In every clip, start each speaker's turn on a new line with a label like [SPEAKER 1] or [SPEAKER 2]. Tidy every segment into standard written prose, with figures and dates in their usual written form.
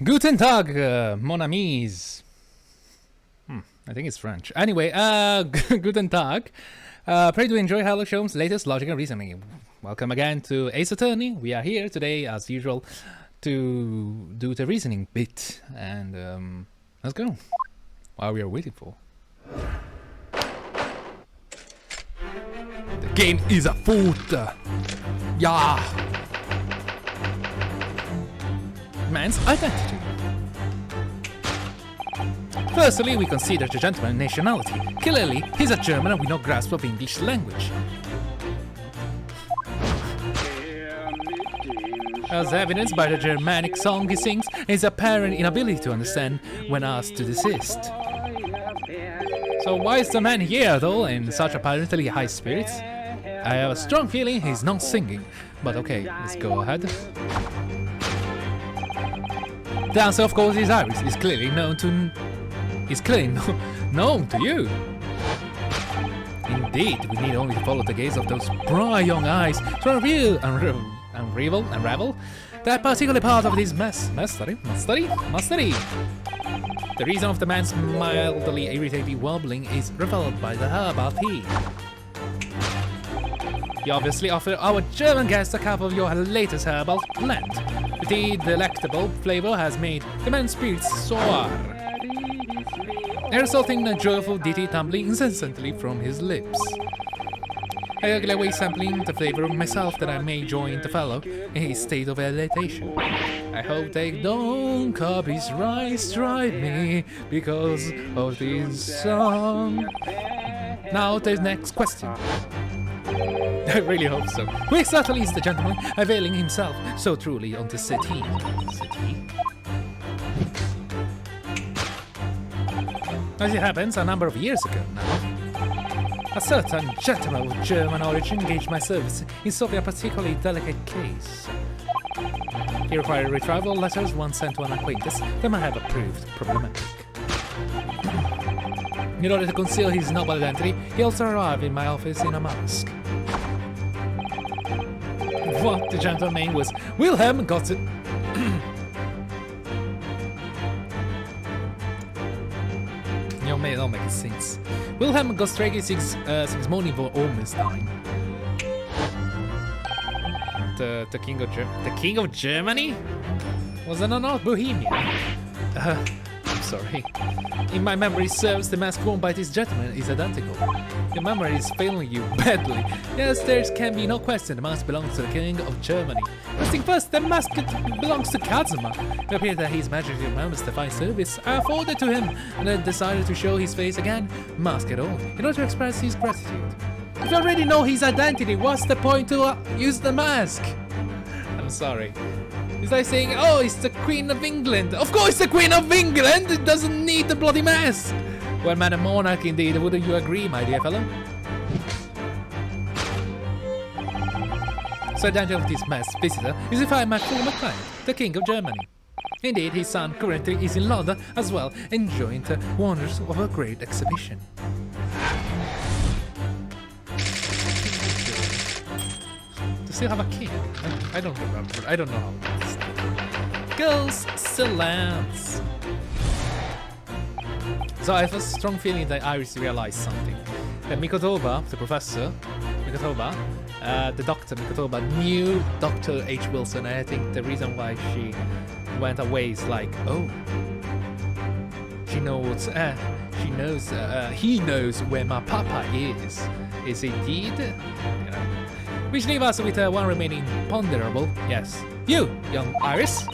[SPEAKER 1] Guten Tag, mon amis. I think it's French. Anyway, Guten Tag. Pray to enjoy Sherlock Holmes' latest logic and reasoning. Welcome again to Ace Attorney. We are here today, as usual, to do the reasoning bit. And let's go. While we are waiting for. The game is afoot. Yeah. Man's identity. Firstly, we consider the gentleman's nationality. Clearly, he's a German with no grasp of English language. As evidenced by the Germanic song he sings, his apparent inability to understand when asked to desist. So why is the man here, though, in such apparently high spirits? I have a strong feeling he's not singing, but okay, let's go ahead. The answer, of course, is Irish. Is clearly known to you. Indeed, we need only to follow the gaze of those bright young eyes to unravel that particular part of this mystery. The reason of the man's mildly irritating wobbling is revealed by the herbal tea. You obviously offer our German guests a cup of your latest herbal blend. The delectable flavor has made the man's spirits soar, resulting in a joyful ditty tumbling incessantly from his lips. I gladly sampling the flavor myself that I may join the fellow in his state of elation. I hope they don't copyright strike me because of this song. Now the next question. I really hope so. Who exactly is the gentleman availing himself so truly on the settee? As it happens, a number of years ago now, a certain gentleman of German origin engaged my service in solving a particularly delicate case. He required retrieval letters once sent to an acquaintance that might have proved problematic. In order to conceal his noble identity, he also arrived in my office in a mask. What the gentleman's name was Wilhelm got it. Your man don't make sense. Wilhelm got straight six morning for almost time. The king of Germany? Was it not Bohemia? I'm sorry. In my memory serves, the mask worn by this gentleman is identical. Your memory is failing you badly. Yes, there can be no question the mask belongs to the King of Germany. First thing first, the mask belongs to Kazuma. It appears that His Majesty remembers the fine service I afforded to him, and then decided to show his face again, mask at all, in order to express his gratitude. If you already know his identity, what's the point to use the mask? I'm sorry. It's like saying, oh, it's the Queen of England. Of course the Queen of England! It doesn't need the bloody mask! Well, Madam Monarch, indeed, wouldn't you agree, my dear fellow? So the identity of this masked visitor is if I my former client, the King of Germany. Indeed, his son currently is in London as well, enjoying the wonders of a great exhibition. To still have a king? I don't remember. I don't know how it is. Girls, silence! So I have a strong feeling that Iris realized something. That Mikotoba, the professor, the doctor Mikotoba knew Dr. H. Wilson, and I think the reason why she went away is like, oh, he knows where my papa is. Is indeed, you know. Which leaves us with one remaining ponderable, yes, you, young Iris.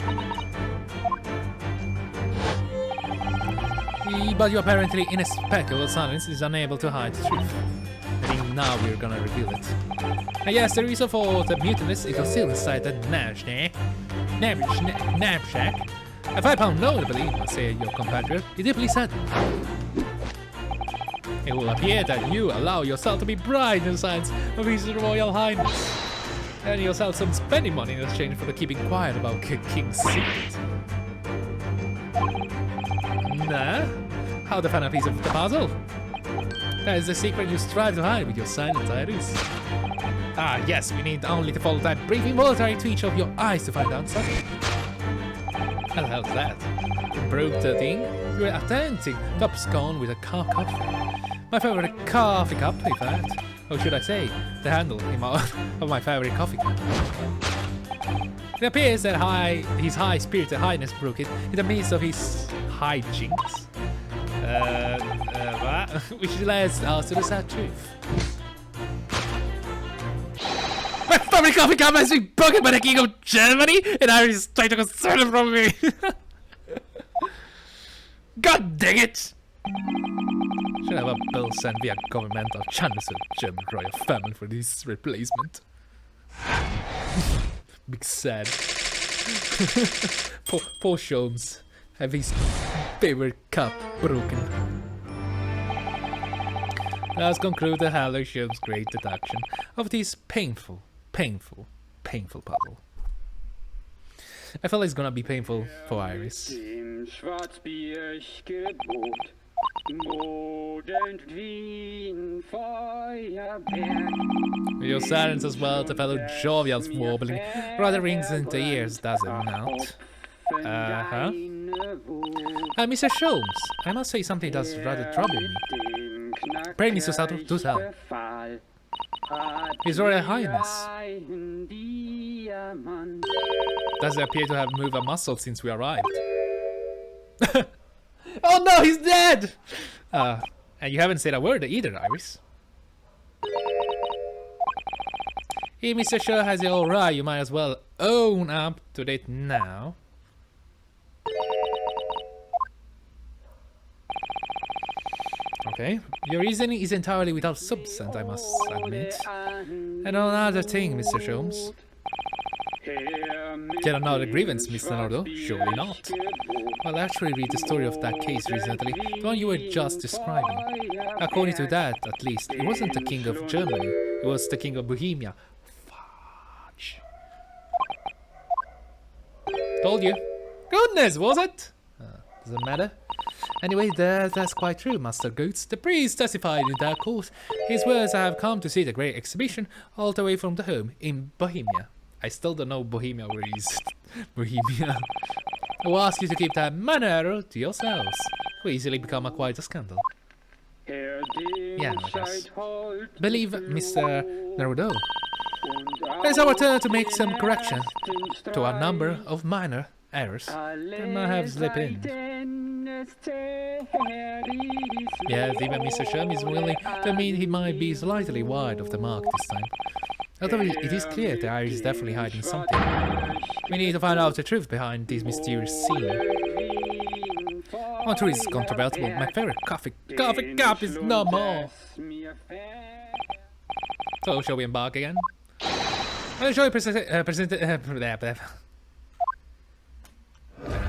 [SPEAKER 1] But you apparently, in a impeccable silence, is unable to hide the truth. I think now we're gonna reveal it. And yes, the reason for the mutinous is concealed inside the knapsack. A 5-pound note, I believe, say your compatriot, is deeply saddened. It will appear that you allow yourself to be bribed in the signs of His Royal Highness. And yourself some spending money in exchange for the keeping quiet about King's secret. Nah? How to find a piece of the puzzle? That is the secret you strive to hide with your silent Iris. Ah, yes, we need only to follow that brief involuntary twitch of your eyes to find out something. How the hell is that? Broke the thing? You're authentic top scone with a coffee. My favorite coffee cup, in fact. Or should I say, the handle of my favorite coffee cup. It appears that his high-spirited highness broke it in the midst of his hijinks. Which leads us to the sad truth. My favorite coffee cup has been broken by the King of Germany, and I is trying to conceal it from me. God dang it! Should have a bill sent via governmental channels to the German royal family for this replacement. Big sad. Poor Sholmes have his favorite cup broken. Let's conclude the Haller Sholmes' great deduction of this painful puzzle. I feel it's gonna be painful for Iris. With your silence as well, the fellow jovial's warbling rather rings into ears, does it not? Mr. Sholmes, I must say something does rather trouble me. Pray, Mr. Sato, do tell. His Royal Highness doesn't appear to have moved a muscle since we arrived. Oh no, he's dead! And you haven't said a word either, Iris. If Mr. Shaw has it alright, you might as well own up to it now. Okay, your reasoning is entirely without substance, I must admit. And another thing, Mr. Sholmes. Get another grievance, Mr. Naruhodo? Surely not. Well, actually read the story of that case recently, the one you were just describing. According to that, at least, it wasn't the King of Germany, it was the King of Bohemia. Fudge. Told you. Goodness, was it? Doesn't matter. Anyway, that's quite true, Master Goats. The priest testified in that court. His words have come to see the great exhibition all the way from the home in Bohemia. I still don't know Bohemia where is. Bohemia. I will ask you to keep that manner to yourselves. It will easily become quite a scandal. Yeah, I guess. Believe Mr. Naruhodo. It's our turn to make some corrections to a number of minor errors that might have slipped in. Yes, even Mr. Sherm is willing to admit he might be slightly wide of the mark this time. Although it is clear that Iris is definitely hiding something. We need to find out the truth behind this mysterious scene. One truth is controversial. My favorite coffee cup is no more. So, shall we embark again? I'll show you present. I don't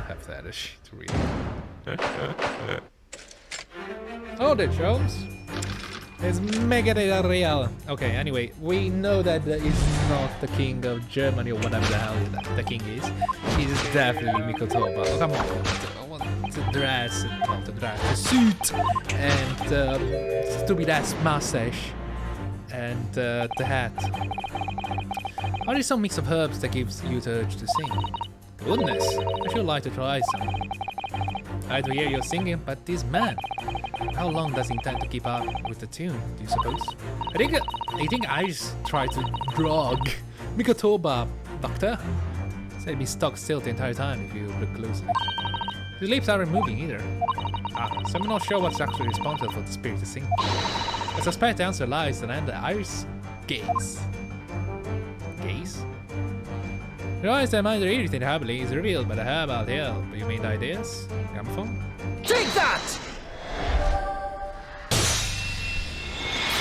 [SPEAKER 1] have that shit to read. Hold it, Sholmes. Let's make it real. Okay, anyway, we know that is not the King of Germany or whatever the hell the king is. He's definitely Mikotoba. Oh, come on. I want the dress, not the dress, the suit, and stupid ass mustache, and the hat. Or is some mix of herbs that gives you the urge to sing? Goodness, I should like to try some. I to hear you singing, but this man, how long does he intend to keep up with the tune, do you suppose? I think I just tried to drug Mikotoba, Doctor. Said he'd be stuck still the entire time if you look closely. His lips aren't moving either. So I'm not sure what's actually responsible for the spirit to sing. I suspect the answer lies in the iris gaze. Gaze? Realize that mind irritating happily is revealed by the herbal hill. But you mean the ideas? Gramophone?
[SPEAKER 2] Take that!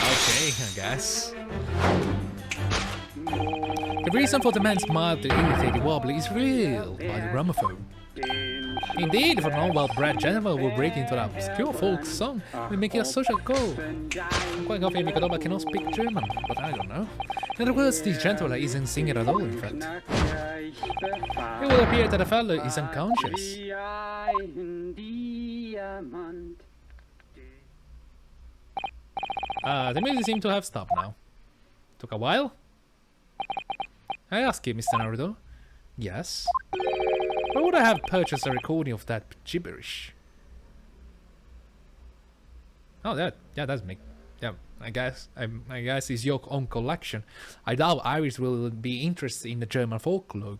[SPEAKER 1] Okay, I guess. The reason for the man's mildly irritated wobble is revealed by the gramophone. Indeed, if a non-well-bred gentleman will break into that obscure folk song and make it a social goal. I'm quite confident Mikotoba cannot speak German, but I don't know. In other words, this gentleman isn't singing at all, in fact. It will appear that the fellow is unconscious. The music seems to have stopped now. Took a while? I ask you, Mr. Naruhodo. Yes? Why would I have purchased a recording of that gibberish? Oh, that doesn't make. Yeah, I guess it's your own collection. I doubt Iris will be interested in the German folklore,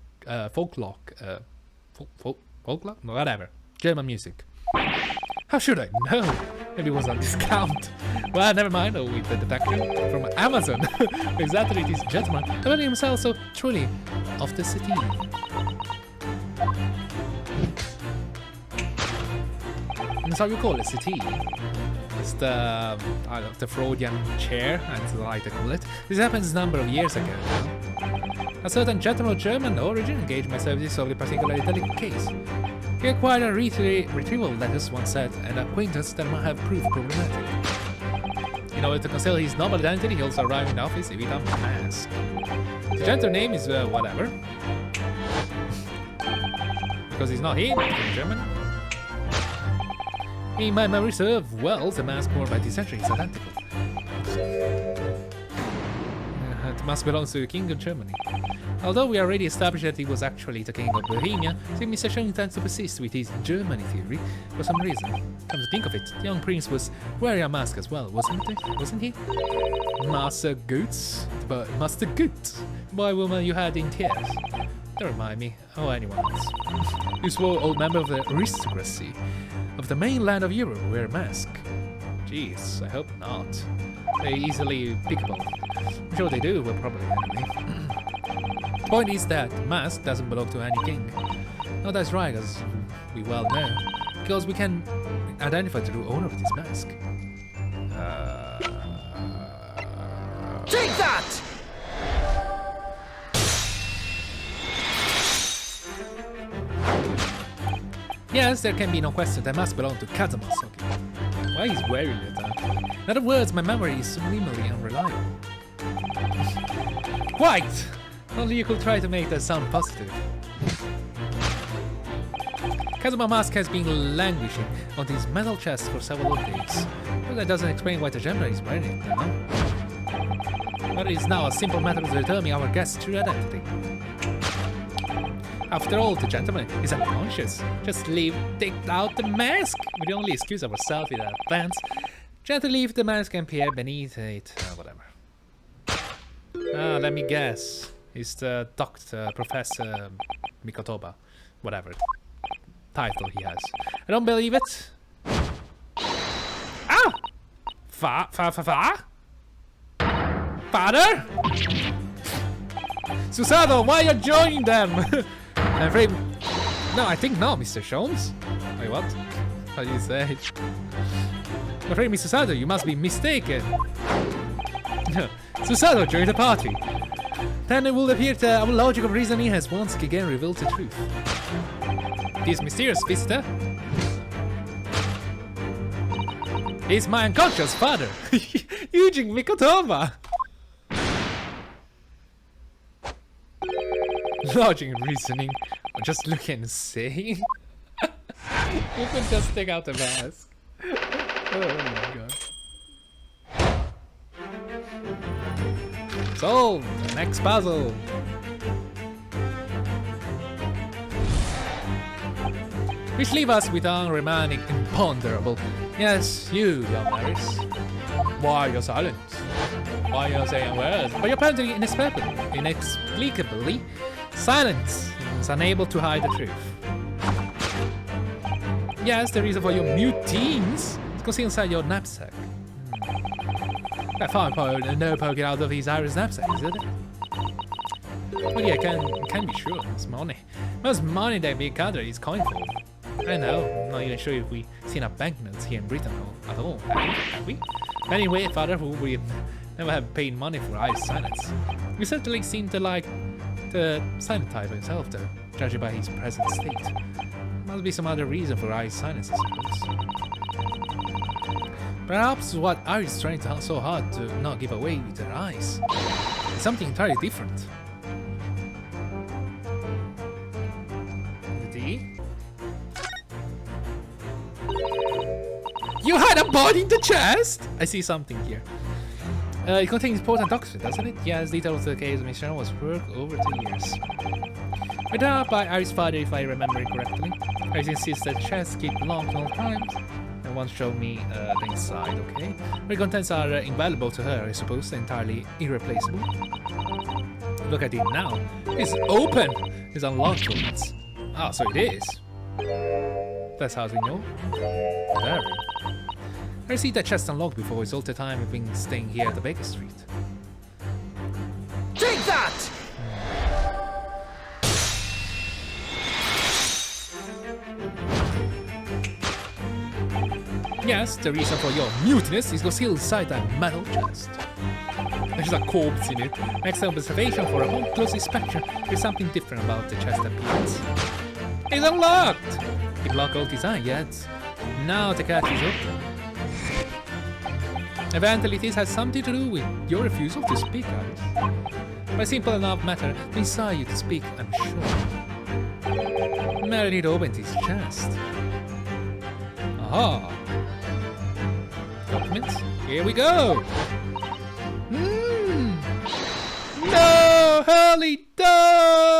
[SPEAKER 1] whatever, German music. How should I know? Maybe it was on discount. Well, never mind. Oh, with the deduction from Amazon. Exactly, this gentleman, the himself so truly of the city. That's how you call it, city. It's the the Freudian chair, and the like they call it. This happens a number of years ago. A certain gentleman of German origin engaged my services of a particularly delicate case. He acquired a retrieval letters once said, an acquaintance that might have proved problematic. In order to conceal his noble identity, he also arrived in the office with a mask. The gentleman's name is whatever. Because he's not here in German. In my memory serve well, the mask worn by this century is identical. It must belong to the King of Germany. Although we already established that he was actually the King of Bohemia, Mr. Sheng intends to persist with his Germany theory for some reason. Come to think of it, the young prince was wearing a mask as well, wasn't he? Master Goots? But Master Goots? Boy, woman you had in tears. Don't remind me, or anyone else. You swore old member of the aristocracy of the mainland of Europe wear a mask. Jeez, I hope not. They're easily pickable. I'm sure they do, well, probably anyway. The point is that the mask doesn't belong to any king. No, that's right, as we well know, because we can identify the true owner of this mask.
[SPEAKER 2] Take that!
[SPEAKER 1] Yes, there can be no question that must belong to Kazuma-Soki. Why he's wearing it? In other words, my memory is subliminally unreliable. Quite! Only you could try to make that sound positive. Kazuma mask has been languishing on his metal chest for several days. But that doesn't explain why the general is wearing it, no? But it is now a simple matter of determining our guest's true identity. After all, the gentleman is unconscious. Just take out the mask! We only excuse ourselves with our plans. Gently leave the mask and peer beneath it. Whatever. Let me guess. It's the Doctor, Professor Mikotoba. Whatever title he has. I don't believe it. Ah! Father? Susado, why are you joining them? I'm afraid... No, I think no, Mr. Sholmes. Wait, what? How do you say? I'm afraid, Mr. Sado, you must be mistaken. Susado joined the party. Then it will appear that our logic of reasoning has once again revealed the truth. This mysterious visitor is my unconscious father, Eugene Mikotoba. Logic and reasoning are just looking insane. You could just take out the mask. Oh my god. So, the next puzzle. Which leave us with our remaining imponderable. Yes, you, young Iris. Why you're silent? Why you're saying words? But you're apparently inexplicably silent. Is unable to hide the truth. Yes, the reason for your mute teens is concealed inside your knapsack. I found no poking out of his Iris knapsack, is it? Well, yeah, can be sure. It's money. Most money that we gather is coinful. I know. I'm not even sure if we've seen a banknotes here in Britain at all. Have we? Anyway, Father, who we never have paid money for Iris silence. We certainly seem to like the silent type himself, though, judging by his present state. Must be some other reason for Iris silence, I suppose. Perhaps what Iris is trying so hard to not give away with her eyes is something entirely different. You had a body in the chest? I see something here. It contains important documents, doesn't it? Yes, details of the case mission was worked over 2 years. Written up by Iris' father, if I remember it correctly. Iris insists that chests keep locked all times. And won't show me the inside, okay? Her contents are invaluable to her, I suppose, entirely irreplaceable. Look at it now. It's open! It's unlocked ones. Ah, so it is. That's how we know. There. I received that chest unlocked before. It's all the time I've been staying here at the Baker Street.
[SPEAKER 2] Take that!
[SPEAKER 1] Yes, the reason for your mutinous is concealed inside that metal chest. There's a corpse in it. Next observation for a more close inspection, there's something different about the chest appearance. It's unlocked! It blocked all design yet. Now the catch is open. Eventually this has something to do with your refusal to speak, Alice. By simple enough matter to desire you to speak, I'm sure. Meredith opened his chest. Aha! Documents? Here we go! No! Hurley, don't!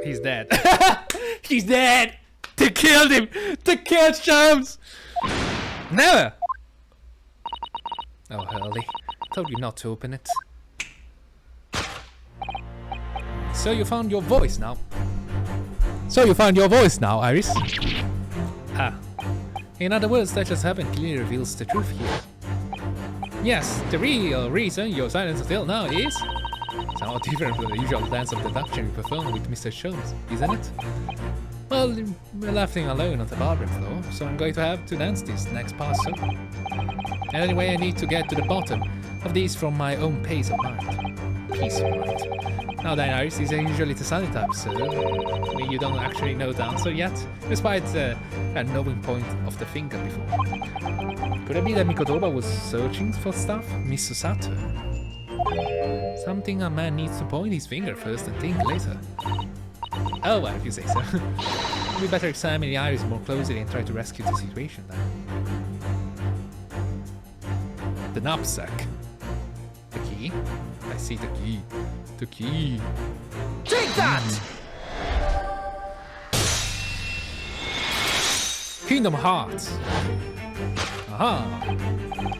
[SPEAKER 1] He's dead. He's dead! They killed him! They killed Shams! Never! Oh, Hurley. Told you not to open it. So you found your voice now. Iris? Ah. In other words, that just happened clearly reveals the truth here. Yes, the real reason your silence until now is somewhat different from the usual dance of deduction you perform with Mr. Sholmes, isn't it? Well, we're left him alone on the barbarian floor, so I'm going to have to dance this next pass. And anyway, I need to get to the bottom of these from my own pace of mind. Peace of mind. Now then, Iris is usually the sunny type, so you don't actually know the answer yet, despite that knowing point of the finger before. Could it be that Mikotoba was searching for stuff? Miss Susato? Something a man needs to point his finger first and think later. Oh, well, if you say so. We better examine the iris more closely and try to rescue the situation then. The knapsack. The key? I see the key. The key.
[SPEAKER 2] Take that!
[SPEAKER 1] Kingdom Hearts. Aha!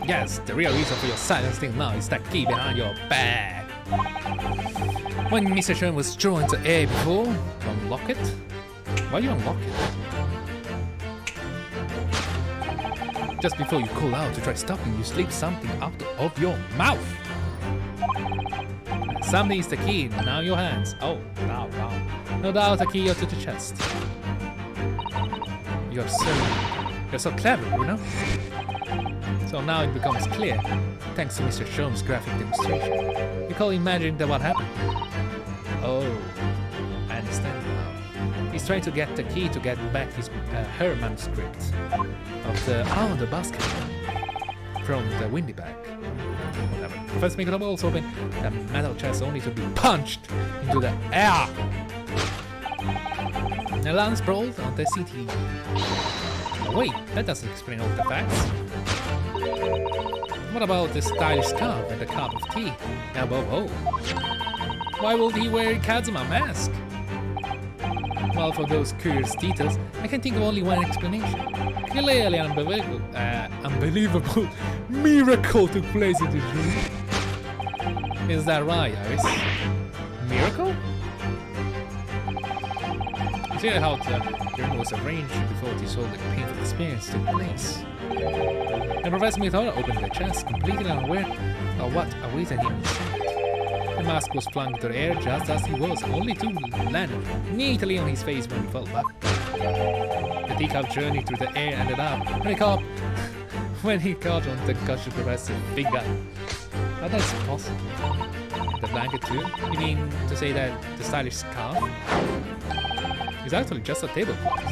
[SPEAKER 1] Yes, the real reason for your silence thing now is that key behind your back. When Mr. Sherman was thrown into air before, to unlock it? Why do you unlock it? Just before you call out to try stopping, you slip something out of your mouth. Something is the key, now your hands. Oh, now. No doubt a key to the chest. You're so clever, you know? So now it becomes clear, thanks to Mr. Sholmes' graphic demonstration. You can't imagine what happened. Oh, I understand now. He's trying to get the key to get back his her manuscript of the the basket from the windy bag. Whatever. Professor Mikotoba also opened the metal chest only to be punched into the air. The lance sprawled on the city. Oh, wait, that doesn't explain all the facts. What about the stylish scarf and the cup of tea? And above all, why would he wear a Kazuma mask? Well, for those curious details, I can think of only one explanation. Clearly an unbelievable miracle took place in this room. Is that right, Iris? Miracle? See how the room was arranged before this whole painful experience took place. And Professor Mikotoba opened the chest, completely unaware of what awaited him inside. The mask was flung into the air just as he was, only to land neatly on his face when he fell back. The teacup journey through the air ended up when he caught on the gushing professor's finger. How that's possible? The blanket too? You mean to say that the stylish scarf is actually just a tablecloth?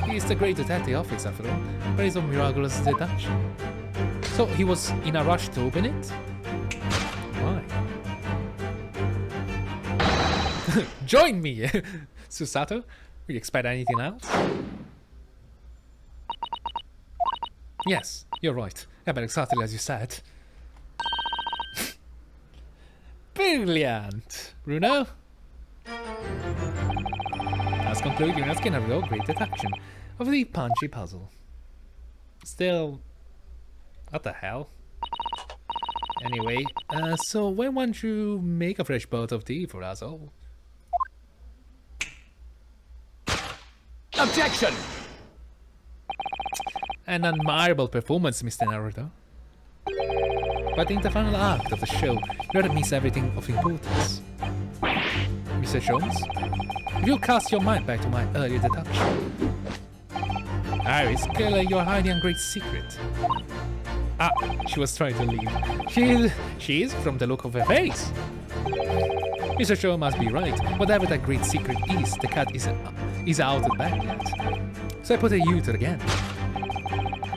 [SPEAKER 1] He is the great detective office after all, but it's a miraculous deduction. So he was in a rush to open it? Wow. Join me! Susato, you expect anything else? Yes, you're right. About exactly as you said. Brilliant! Bruno? Let's conclude Ryunosuke Naruhodo great deduction of the punchy puzzle. Still... what the hell? Anyway, so when won't you make a fresh bout of tea for us all?
[SPEAKER 2] Objection!
[SPEAKER 1] An admirable performance, Mr. Naruto. But in the final act of the show, you don't miss everything of importance. Mr. Jones, if you cast your mind back to my earlier deduction. Iris, clearly you're hiding a great secret. Ah, she was trying to leave. She is from the look of her face. Mr. Show must be right. Whatever that great secret is, the cat is out of the bag yet. So I put a U to the game.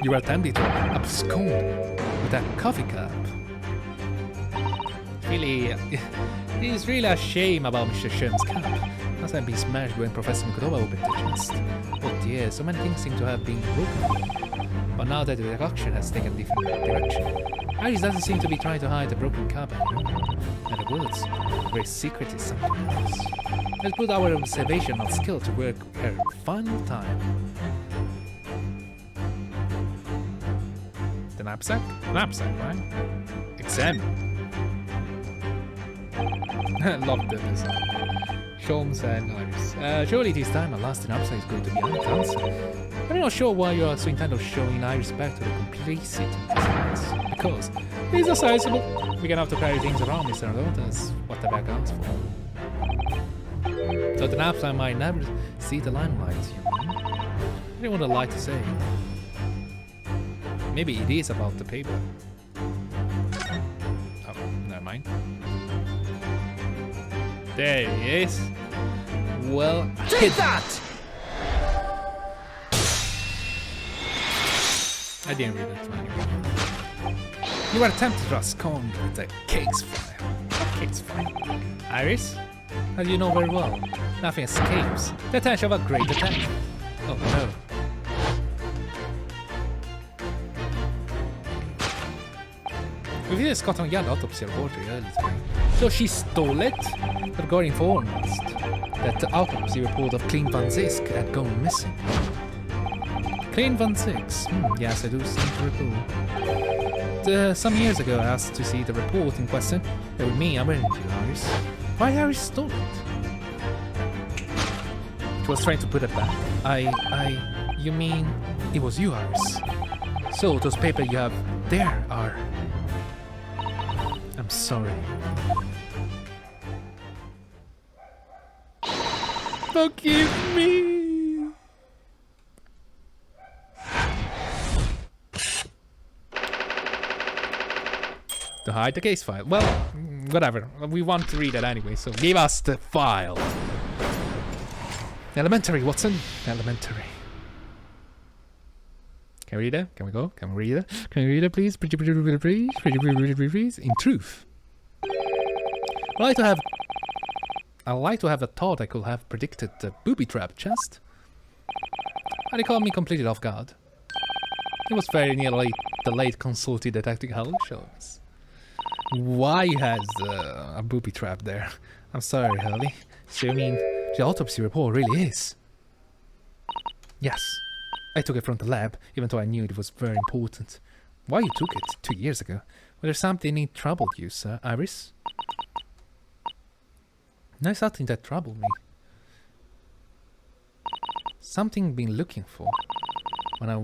[SPEAKER 1] You are tempted to abscond with that coffee cup. Really, it is really a shame about Mr. Sherm's cap. Must have been smashed when Professor Mikuroba opened the chest. Oh dear, so many things seem to have been broken. But now that the deduction has taken a different direction, Iris doesn't seem to be trying to hide the broken cup anymore. In other words, the great secret is something else. Let's put our observational skill to work her final time. The knapsack? Knapsack, right? Examine. Love the design. Sholmes and Iris. Surely this time a lasting upside is going to be unanswered. I'm not sure why you are so intent on showing Iris back to the complicity designs. Because these are sizable. We're gonna have to carry things around, Mr. Naruto. That's what the bag counts for. So the knapsack might never see the limelight, you know? I didn't want to lie to say. Maybe it is about the paper. Oh, never mind. There he is. Well,
[SPEAKER 2] take that!
[SPEAKER 1] I didn't read it anyway. You are tempted to abscond with the case file. What case file? Iris? As you know very well, nothing escapes the attention of a great detective. Oh no. We did a Scotland Yard autopsy report earlier today. So she stole it? But got informed that the autopsy report of Clean Van Zisk had gone missing. Clean Van Zisk? Yes, I do seem to recall. Some years ago I asked to see the report in question. It was me, I weren't you, Iris. Why Iris stole it? She was trying to put it back. You mean it was you, Iris? So those papers you have there are... I'm sorry. Forgive me! To hide the case file. Well, whatever. We want to read it anyway, so give us the file. Elementary, Watson. Elementary. Can we read it? Can we go? Can we read it? Can we read it, please? Please. In truth, I like to have the thought I could have predicted the booby trap chest. And it caught me completely off guard. It was very nearly the late consulted detective Helen shows. Why has a booby trap there? I'm sorry, Hurley. So you mean the autopsy report really is? Yes. I took it from the lab, even though I knew it was very important. Why you took it 2 years ago? Was there something that troubled you, sir, Iris? No, something that troubled me. Something I've been looking for. When I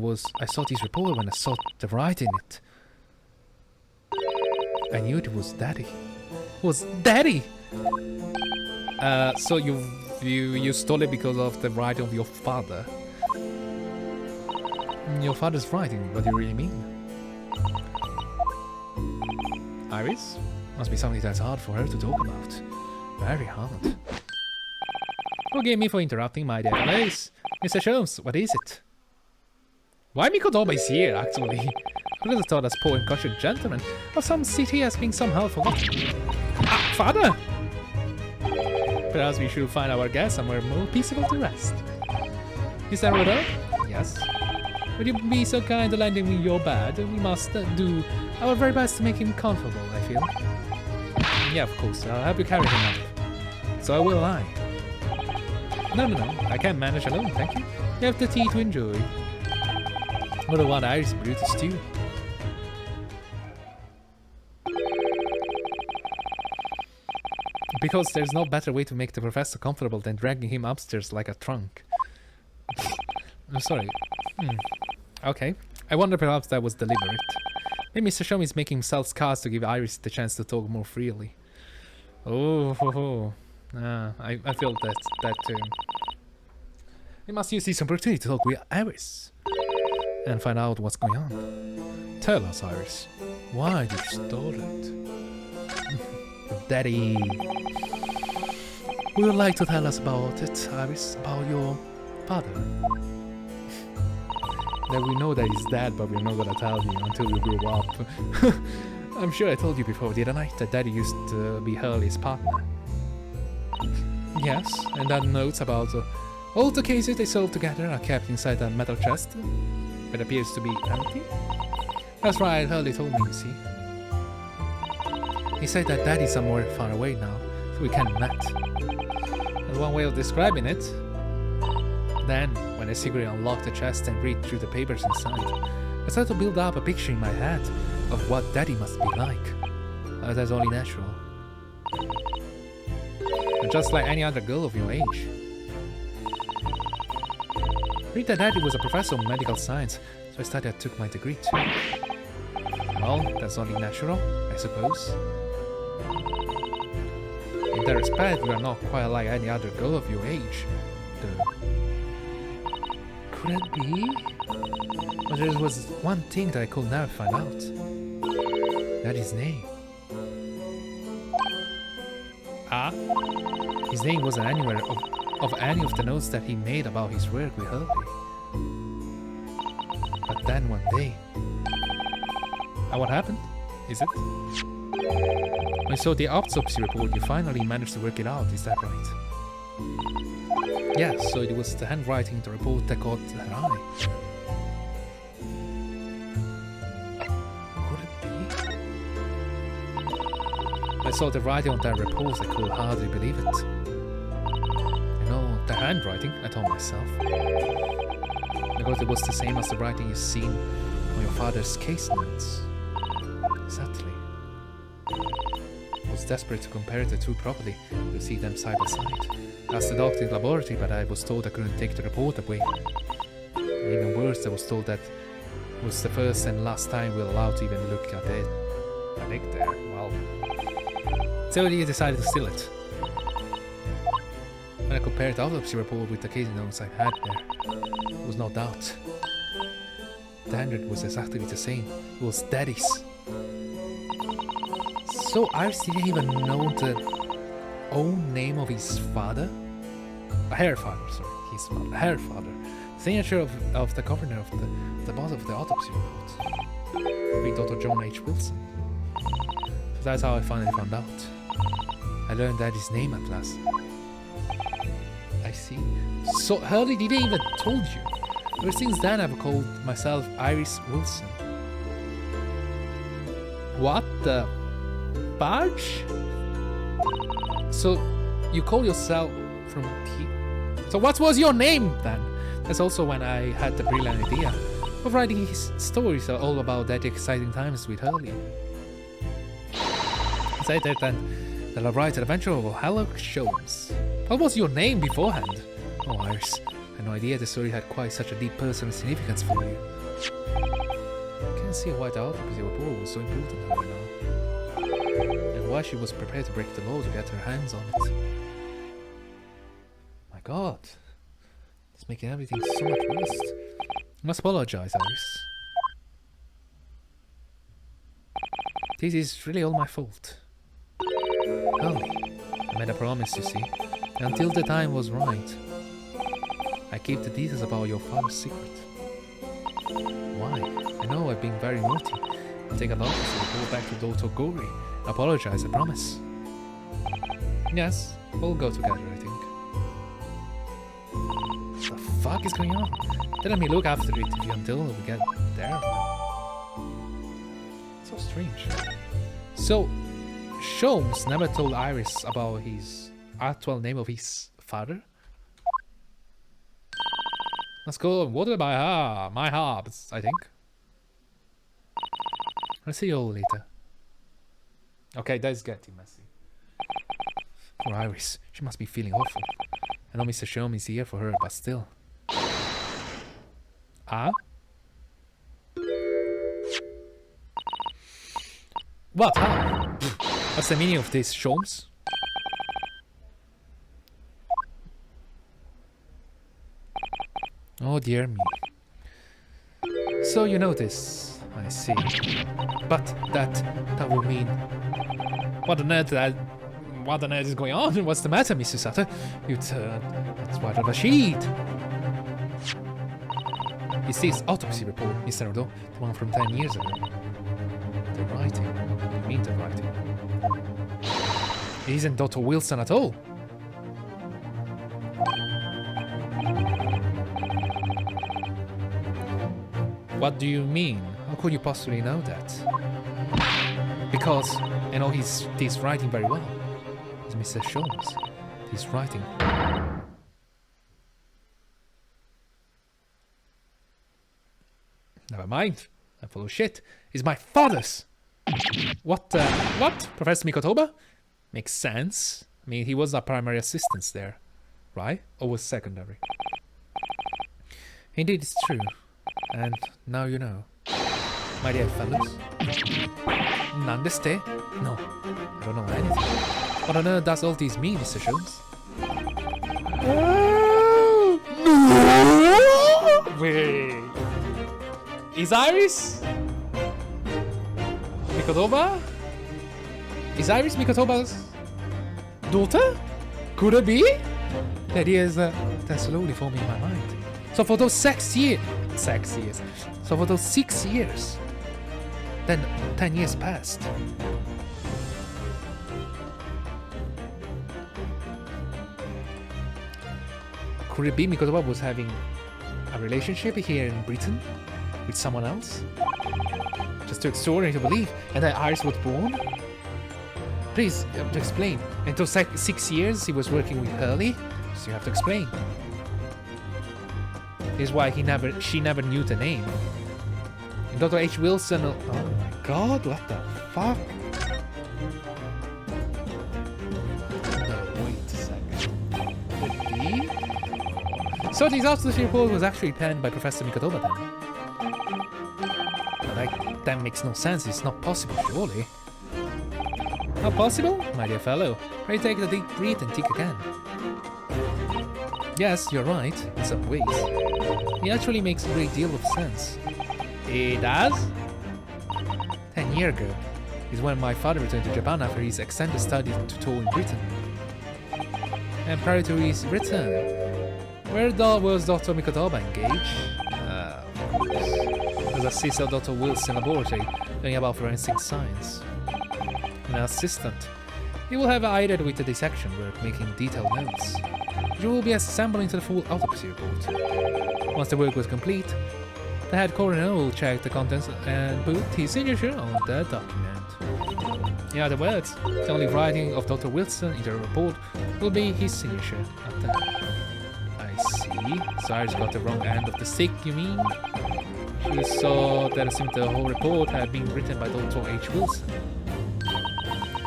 [SPEAKER 1] saw this report, when I saw the writing in it. I knew it was Daddy. It was Daddy! So you stole it because of the writing of your father? Your father's writing, what do you really mean? Iris? Must be something that's hard for her to talk about. Very hard. Forgive me for interrupting my dear place. Mr. Sholmes, what is it? Why Mikotoba is here, actually? I would have thought as poor and cautious gentleman of some city has been somehow forgotten. Ah, father! Perhaps we should find our guest somewhere more peaceful to rest. Is that right? Yes. Would you be so kind to lend him your bed? We must do our very best to make him comfortable, I feel. Yeah, of course. I'll help you carry him up. So will I. No. I can't manage alone, thank you. You have the tea to enjoy. What about Irish Brutus too? Because there's no better way to make the professor comfortable than dragging him upstairs like a trunk. I'm sorry. Okay. I wonder perhaps that was deliberate. Maybe Mr. Shomi is making himself scarce to give Iris the chance to talk more freely. I feel that too. We must use this opportunity to talk with Iris and find out what's going on. Tell us, Iris. Why did you start it? Daddy. Would you like to tell us about it, Iris? About your father? That we know that he's dead, but we're not gonna tell you until you grow up. I'm sure I told you before, didn't I? That Daddy used to be Hurley's partner. Yes, and that notes about all the cases they solved together are kept inside that metal chest. It appears to be empty. That's right, Hurley told me, you see. He said that Daddy's somewhere far away now, so we can't met. That's one way of describing it. Then, when I secretly unlocked the chest and read through the papers inside, I started to build up a picture in my head of what Daddy must be like. That's only natural. And just like any other girl of your age. Read that Daddy was a professor of medical science, so I studied and took my degree too. Well, that's only natural, I suppose. In that respect, you are not quite like any other girl of your age, though. Could it be? But there was one thing that I could never find out. Daddy's name. Ah? His name wasn't anywhere of any of the notes that he made about his work with Hurley. But then one day... And what happened? Is it? When I saw the autopsy report, you finally managed to work it out, is that right? Yes, so it was the handwriting in the report that caught her eye. Could it be? I saw the writing on that report, I could hardly believe it. You know, the handwriting, I told myself. Because it was the same as the writing you've seen on your father's case notes. Exactly. I was desperate to compare the two properly, to see them side by side. I asked the doctor in the laboratory, but I was told I couldn't take the report away. And even worse, I was told that it was the first and last time we were allowed to even look at it. I think there, well... So he decided to steal it. When I compared the autopsy report with the case notes I had there, there was no doubt. The handwriting was exactly the same. It was Daddy's. So Iris didn't even know the own name of his father? Her father, sorry. His father. Her father. Signature of the governor of the boss of the autopsy report. With Dr. John H. Wilson. So that's how I finally found out. I learned Daddy's name at last. I see. So Hurley didn't even told you. Ever since then I've called myself Iris Wilson. What the fudge? So you call yourself from here? So what was your name then? That's also when I had the brilliant idea of writing his stories all about that exciting times with Hurley. Say that then that I'll write an adventure of Sherlock Holmes. What was your name beforehand? Oh Iris, I had no idea the story had quite such a deep personal significance for you. I can't see why the autopsy report was so important to her now. And why she was prepared to break the law to get her hands on it. My god. It's making everything so much worse. I must apologize, Iris. This is really all my fault. Hurley, I made a promise, you see. Until the time was right. I keep the details about your father's secret. Why? I know I've been very naughty. I'll take a lot to go back to Dr. Gori. Apologize, I promise. Yes, We'll go together, I think. What the fuck is going on? Let me look after it until we get there. So strange. So, Sholmes never told Iris about his actual name of his father? Let's go water my herbs, I think. I'll see you all later. Okay, that's getting messy. Poor Iris, she must be feeling awful. I know Mr. Sholmes is here for her, but still. Ah? What? How? What's the meaning of this, Sholmes? Oh dear me. So you know this, I see. But that would mean... What on earth is going on? What's the matter, Mr. Sutter? You turn... It's white of a sheet. It's this autopsy report, Mr. Naruhodo, the one from 10 years ago. The writing. You mean the writing? It isn't Dr. Wilson at all. What do you mean? How could you possibly know that? Because I know he's writing very well. It's Mr. Sholmes. He's writing. Never mind. I'm full of shit. It's my father's. What? Professor Mikotoba? Makes sense. I mean, he was a primary assistant there, right? Or was secondary? Indeed, it's true. And now you know. My dear fellows. Nandeste? No, I don't know anything. What on earth does all this mean, Mr. Sholmes? Wait. Is Iris Mikotoba? Is Iris Mikotoba's daughter? Could it be? The ideas they're slowly forming in my mind. So for those 6 years. So for those 6 years, then 10 years passed. Could it be Mikotoba was having a relationship here in Britain with someone else? Just too extraordinary to believe. And that Iris was born? Please, to explain. Until 6 years he was working with Hurley, so you have to explain. This is why she never knew the name. And Dr. H. Wilson... Oh my god, what the fuck? No, wait a second. Could be? So this autopsy report was actually penned by Professor Mikotoba then? But that makes no sense, it's not possible, surely. Not possible? My dear fellow, pray take a deep breath and think again. Yes, you're right, in some ways. It actually makes a great deal of sense. It does? 10 years ago is when my father returned to Japan after his extended study tour in Britain. And prior to his return, where was Dr. Mikotoba engaged? Of course. As a sister of Dr. Wilson laboratory, learning about forensic science. An assistant. He will have aided with the dissection work, making detailed notes. Which will be assembled into the full autopsy report. Once the work was complete, the head coroner will check the contents and put his signature on the document. In other words, the only writing of Dr. Wilson in the report will be his signature at the... I see. So Iris got the wrong end of the stick, you mean? She saw that it seemed the whole report had been written by Dr. H. Wilson.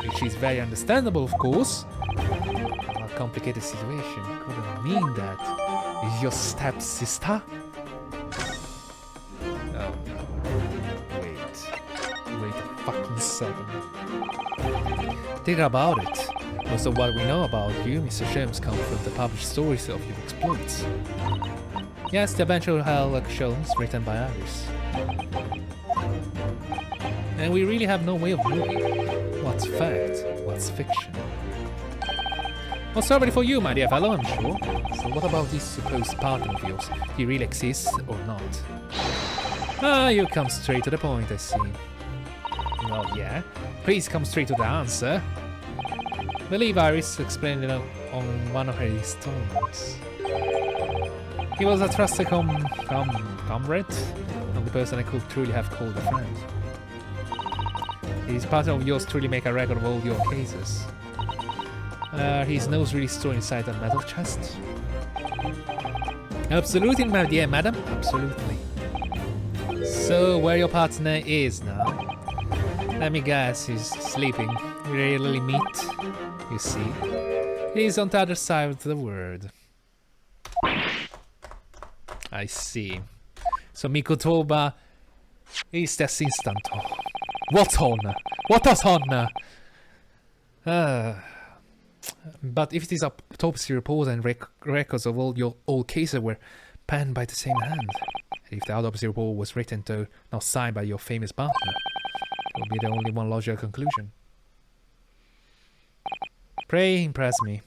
[SPEAKER 1] Which is very understandable, of course. A complicated situation. Couldn't mean that. Is your stepsister? Oh no. Wait a fucking second. Think about it. Most of what we know about you, Mr. Sholmes, come from the published stories of your exploits. Yes, the eventual Sherlock Holmes written by Iris. And we really have no way of knowing what's fact, what's fiction. Well, sorry for you, my dear fellow, I'm sure. So what about this supposed partner of yours? He really exists or not? Ah, you come straight to the point, I see. Well, yeah. Please come straight to the answer. Believe Iris explained on one of her installments. He was a trusted comrade, and the person I could truly have called a friend. His partner of yours truly make a record of all your cases. His nose really stored inside that metal chest? Absolutely, my dear madam. Absolutely. So, where your partner is now? Let me guess, he's sleeping. We rarely meet, you see. He's on the other side of the world. I see. So Mikotoba is this instant. What honor? What does honor? But if it is autopsy report and records of all your old cases were penned by the same hand, and if the autopsy report was written though not signed by your famous partner, it would be the only one logical conclusion. Pray impress me.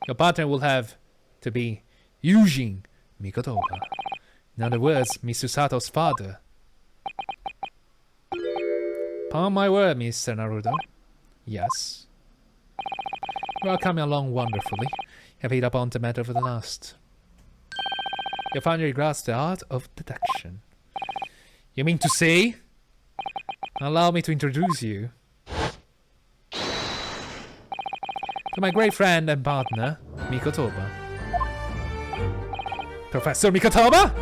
[SPEAKER 1] Your partner will have to be Eugene Mikotoba. In other words, Mr. Sato's father. Upon my word, Mr. Naruhodo. Yes. You are coming along wonderfully. You have hit upon the matter for the last. You finally grasped the art of deduction. You mean to say? Allow me to introduce you to my great friend and partner, Mikotoba. Professor Mikotoba?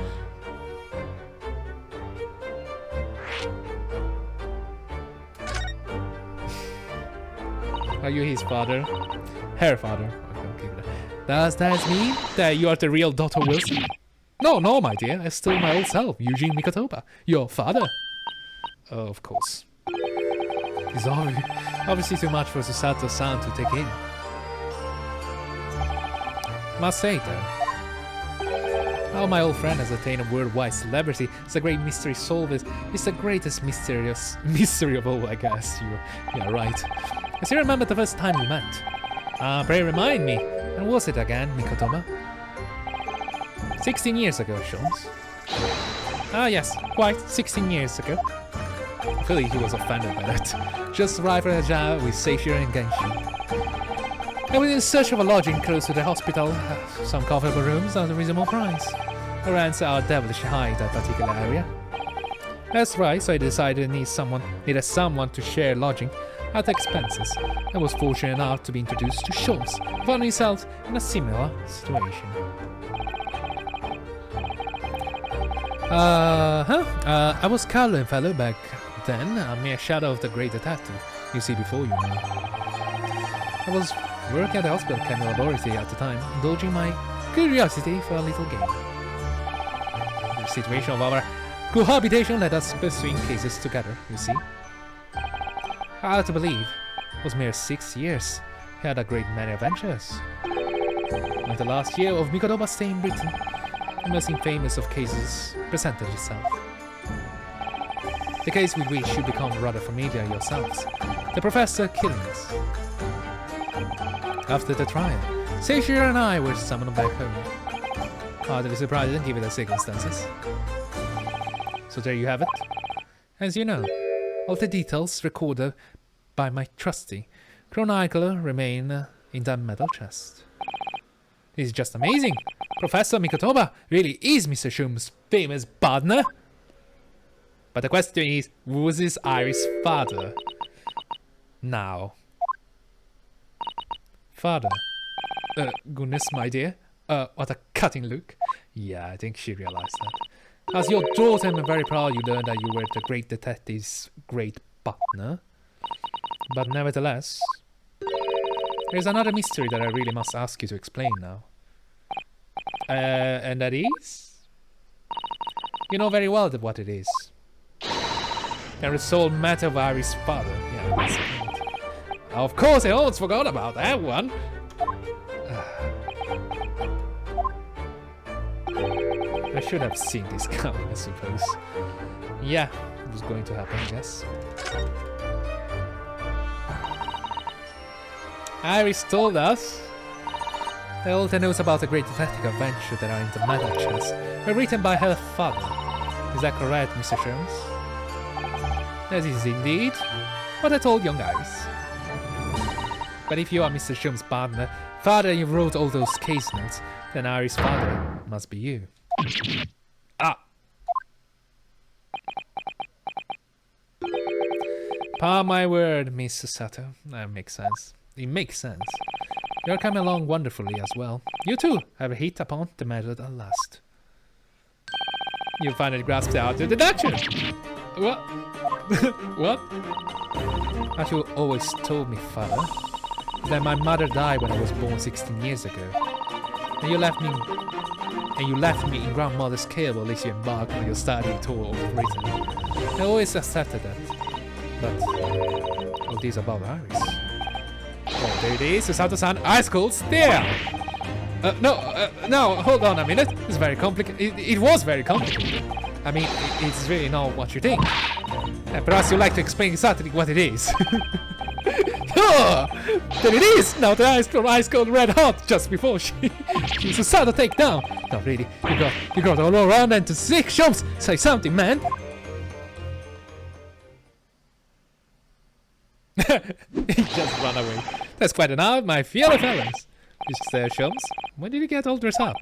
[SPEAKER 1] Are you his father? Her father. Okay, does that mean that you are the real Dr. Wilson? No, my dear. I'm still my old self, Eugene Mikotoba. Your father. Oh, of course. It's obviously too much for Susato-san to take in. Must say though, how my old friend has attained a worldwide celebrity as a great mystery solver is the greatest mystery of all, I guess. You're right. I still remember the first time we met. Pray remind me, when was it again, Mikotoba? 16 years ago, Sholmes. Yes, quite 16 years ago. Clearly he was offended by that. Just arrived at a job with Seishiro and Genshin. I was in search of a lodging close to the hospital, some comfortable rooms at a reasonable price. The rents are devilish high in that particular area. That's right, so I decided I needed someone to share lodging at expenses. I was fortunate enough to be introduced to Sholmes, finding himself in a similar situation. I was Carlin fellow back then, a mere shadow of the great detective you see before you now. I was working at the hospital chemical laboratory at the time, indulging my curiosity for a little game. The situation of our cohabitation led us pursuing cases together, you see. Hard to believe, it was mere 6 years. We had a great many adventures. When the last year of Mikotoba's stay in Britain, the most infamous of cases presented itself. The case with which you become rather familiar yourselves, the professor killings. After the trial, Seishiro and I were summoned back home. Hardly surprising given the circumstances. So there you have it. As you know, all the details recorded by my trusty Chronicles remain in that metal chest. This is just amazing! Professor Mikotoba really is Mr. Shum's famous partner! But the question is, who was his Irish father? Now. Father. Goodness, my dear. What a cutting look. Yeah, I think she realized that. As your daughter, I'm very proud you learned that you were the great detective's great partner. But nevertheless, there's another mystery that I really must ask you to explain now. And that is? You know very well what it is. The sole matter of Ari's father. Yeah, that's it. Of course, I almost forgot about that one. I should have seen this coming, I suppose. Yeah, it was going to happen, I guess. Iris told us that all the notes about the great detective adventure that are in the metal chest were written by her father. Is that correct, Mr. Sholmes? That is indeed what I told young Iris. But if you are Mr. Shum's partner, father, you wrote all those case notes, then Ari's father must be you. Ah! Par my word, Miss Sato. That makes sense. It makes sense. You're coming along wonderfully as well. You too have hit upon the method at last. You finally grasped out the deduction! What? What? As you always told me, father, that my mother died when I was born 16 years ago. And you left me in grandmother's care while you embarked on your study tour of Britain. I always accepted that. But all these above Iris. Oh, there it is, Susato-san, ice cold stare! No, hold on a minute. It's very complicated. It was very complicated. I mean, it's really not what you think. Perhaps you'd like to explain exactly what it is. Oh, there it is! Now the ice cold red hot just before she's Susato take down. No, really, you got all around and to 6 shows. Say something, man. He just ran away. That's quite enough, my fellow fellas. Mr. Shums, when did you get all dressed up?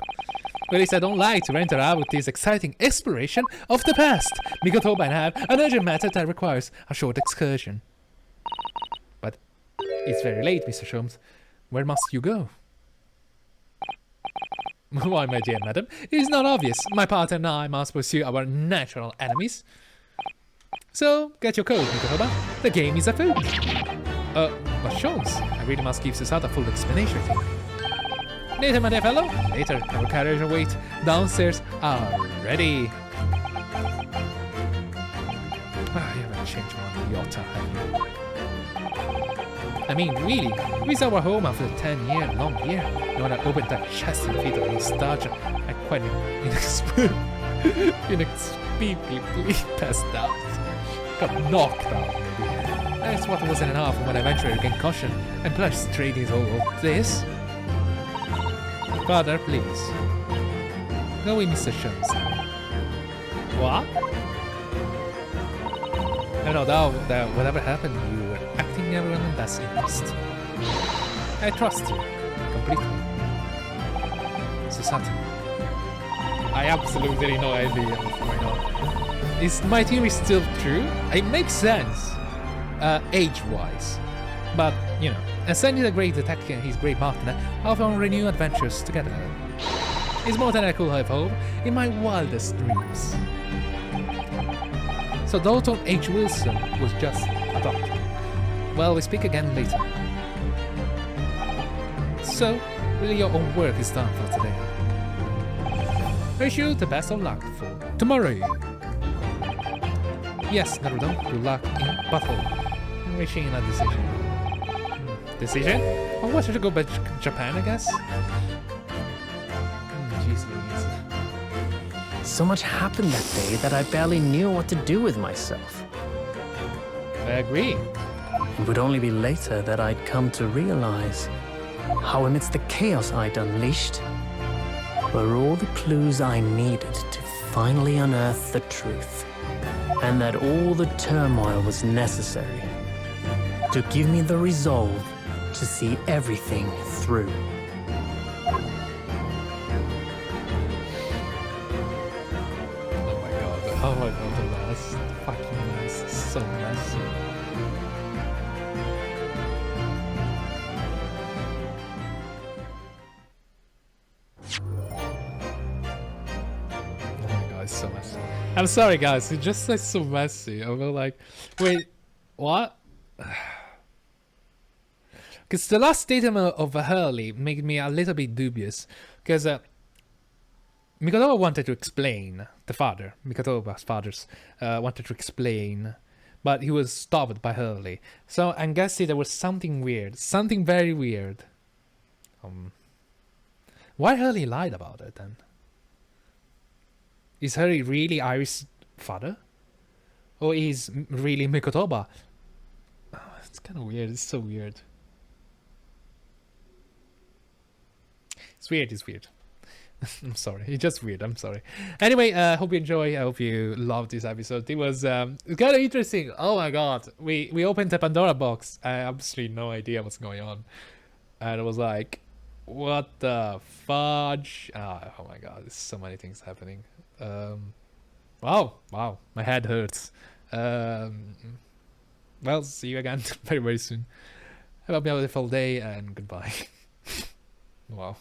[SPEAKER 1] Well, I don't like to enter out with this exciting exploration of the past. Mikotoba and I have an urgent matter that requires a short excursion. But it's very late, Mr. Shums. Where must you go? Why, my dear madam, it is not obvious. My partner and I must pursue our natural enemies. So, get your coat, Mikotoba. The game is afoot. But Shums, I really must give Susato a full explanation. Later, my dear fellow. Later, our carriage and wait downstairs are ready. You haven't changed one iota, have you? I mean, really, this is our home after a 10-year-long year. You wanna open that chest and feet of nostalgia? I quite inexplicably passed out. Got knocked out, maybe. That's what wasn't enough when I eventually regained caution and plunged straight into all this. Father, please. Go with Mr. Shums. What? I know that whatever happened, you were acting everyone's best interest. I trust you completely. Susato. I absolutely no idea what's going on. Is my theory still true? It makes sense, age-wise, but you know. And sending the great detective and his great partner off on renewed adventures together. It's more than I could have hoped in my wildest dreams. So Dalton H. Wilson was just a doctor. Well, we speak again later. So, really your own work is done for today. Wish you the best of luck for tomorrow. Yes, Naruto, good luck in battle. I'm wishing a decision. Decision? Oh, what, should I go back to Japan, I guess? Jeez Louise.
[SPEAKER 2] So much happened that day that I barely knew what to do with myself.
[SPEAKER 1] I agree.
[SPEAKER 2] It would only be later that I'd come to realize how amidst the chaos I'd unleashed were all the clues I needed to finally unearth the truth. And that all the turmoil was necessary to give me the resolve to see everything through.
[SPEAKER 1] Oh my god, the last fucking nice, so messy. Oh my god, it's so messy. I'm sorry guys, it just says so messy. I'm like, wait, what? Because the last statement of Hurley made me a little bit dubious. Because Mikotoba wanted to explain, the father, Mikotoba's fathers, wanted to explain, but he was stopped by Hurley. So I'm guessing there was something weird, something very weird. Why Hurley lied about it then? Is Hurley really Iris' father? Or is really Mikotoba? Oh, it's kind of weird, it's so weird. It's weird, it's weird. I'm sorry. It's just weird. I'm sorry. Anyway, hope you enjoy. I hope you loved this episode. It was kind of interesting. Oh my god. We opened the Pandora box. I have absolutely no idea what's going on. And it was like, what the fudge? Oh my god. There's so many things happening. Wow. My head hurts. Well, see you again very, very soon. Have a beautiful day and goodbye. Wow.